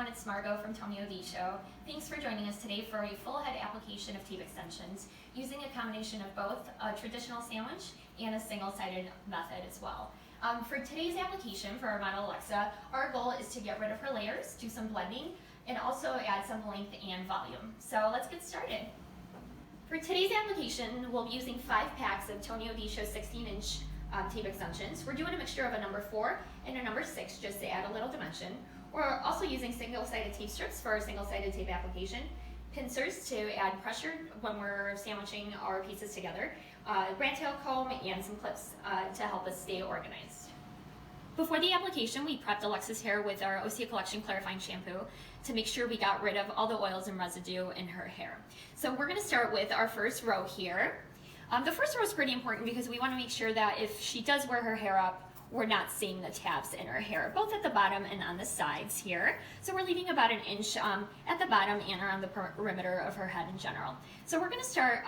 everyone, it's Margot from Tony Odisho. Thanks for joining us today for a full head application of tape extensions using a combination of both a traditional sandwich and a single-sided method as well. For today's application for our model Alexa, our goal is to get rid of her layers, do some blending, and also add some length and volume. So let's get started. For today's application, we'll be using 5 packs of Tony Odisho 16-inch tape extensions. We're doing a mixture of a number 4 and a number 6 just to add a little dimension. We're also using single-sided tape strips for our single-sided tape application, pincers to add pressure when we're sandwiching our pieces together, rat tail comb, and some clips to help us stay organized. Before the application, we prepped Alexa's hair with our Osea Collection Clarifying Shampoo to make sure we got rid of all the oils and residue in her hair. So we're going to start with our first row here. The first row is pretty important because we want to make sure that if she does wear her hair up, we're not seeing the tabs in her hair, both at the bottom and on the sides here. So we're leaving about an inch at the bottom and around the perimeter of her head in general. So we're going to start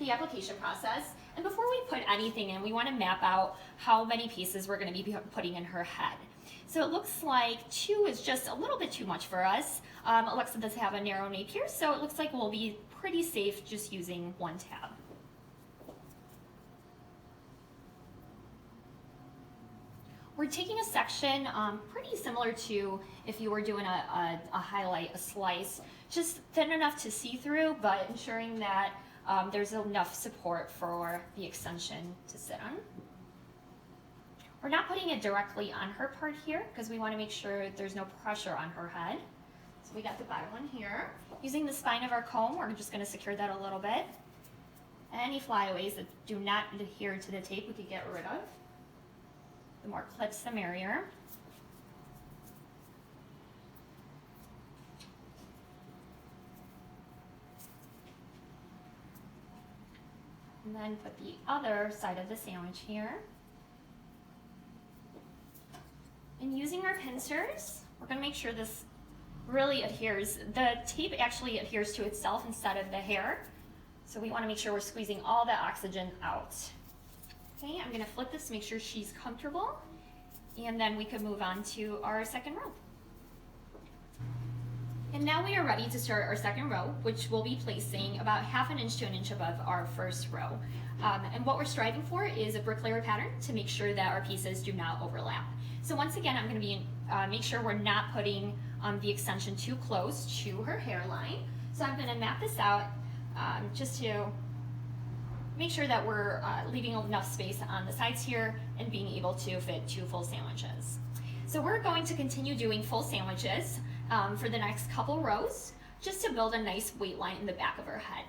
the application process. And before we put anything in, we want to map out how many pieces we're going to be putting in her head. So it looks like 2 is just a little bit too much for us. Alexa does have a narrow nape here, so it looks like we'll be pretty safe just using 1 tab. We're taking a section pretty similar to if you were doing a highlight, a slice, just thin enough to see through, but ensuring that there's enough support for the extension to sit on. We're not putting it directly on her part here because we want to make sure there's no pressure on her head. So we got the bottom one here. Using the spine of our comb, we're just going to secure that a little bit. Any flyaways that do not adhere to the tape we could get rid of. The more clips, the merrier. And then put the other side of the sandwich here. And using our pincers, we're going to make sure this really adheres. The tape actually adheres to itself instead of the hair. So we want to make sure we're squeezing all the oxygen out. Okay, I'm going to flip this to make sure she's comfortable, and then we can move on to our second row. And now we are ready to start our second row, which we'll be placing about 1/2 inch to 1 inch above our first row. And what we're striving for is a bricklayer pattern to make sure that our pieces do not overlap. So once again, I'm going to be make sure we're not putting the extension too close to her hairline. So I'm going to map this out just to make sure that we're leaving enough space on the sides here and being able to fit 2 full sandwiches. So we're going to continue doing full sandwiches for the next couple rows just to build a nice weight line in the back of her head.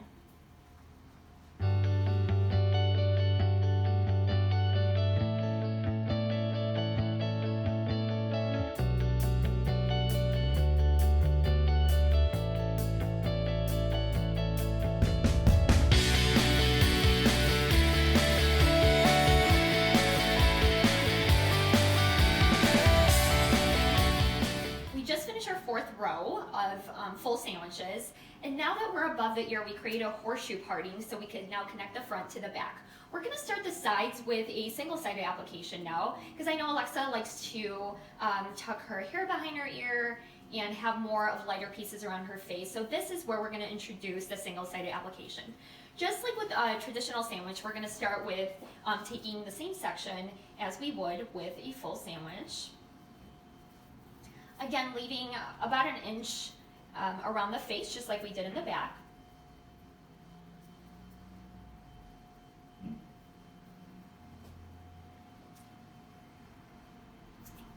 Fourth row of full sandwiches, and now that we're above the ear, we create a horseshoe parting so we can now connect the front to the back. We're going to start the sides with a single-sided application now, because I know Alexa likes to tuck her hair behind her ear and have more of lighter pieces around her face, so this is where we're going to introduce the single-sided application. Just like with a traditional sandwich, we're going to start with taking the same section as we would with a full sandwich. Again, leaving about an inch around the face, just like we did in the back.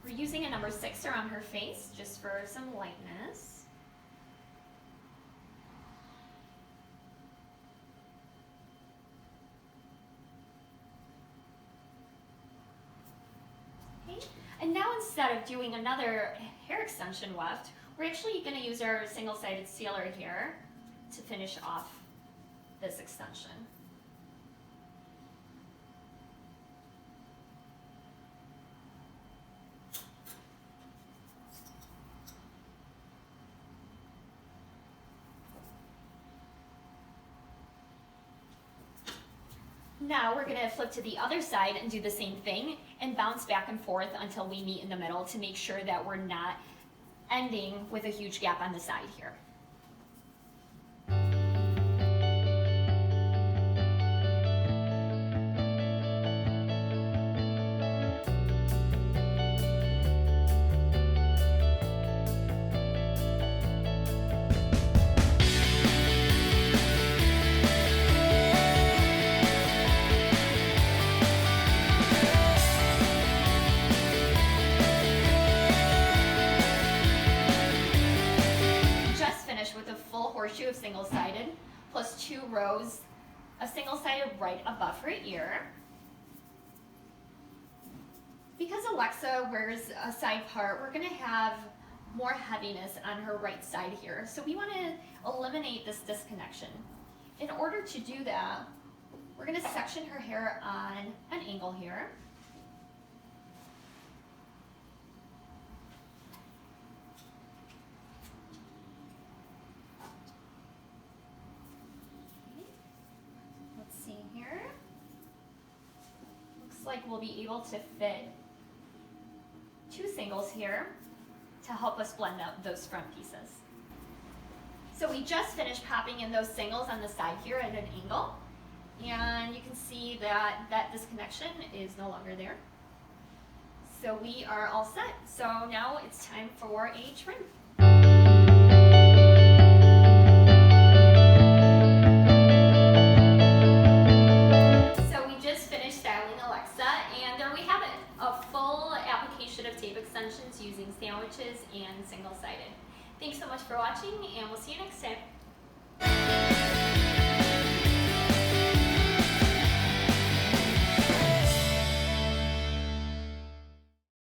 We're using a number 6 around her face, just for some lightness. Okay. And now instead of doing another hair extension weft, we're actually going to use our single-sided sealer here to finish off this extension. Now we're going to flip to the other side and do the same thing and bounce back and forth until we meet in the middle to make sure that we're not ending with a huge gap on the side here. With a full horseshoe of single-sided plus 2 rows of single-sided right above her ear. Because Alexa wears a side part, we're going to have more heaviness on her right side here. So we want to eliminate this disconnection. In order to do that, we're going to section her hair on an angle here. See here. Looks like we'll be able to fit 2 singles here to help us blend out those front pieces. So we just finished popping in those singles on the side here at an angle, and you can see that that disconnection is no longer there. So we are all set. So now it's time for a trim. Of tape extensions using sandwiches and single-sided. Thanks so much for watching, and we'll see you next time.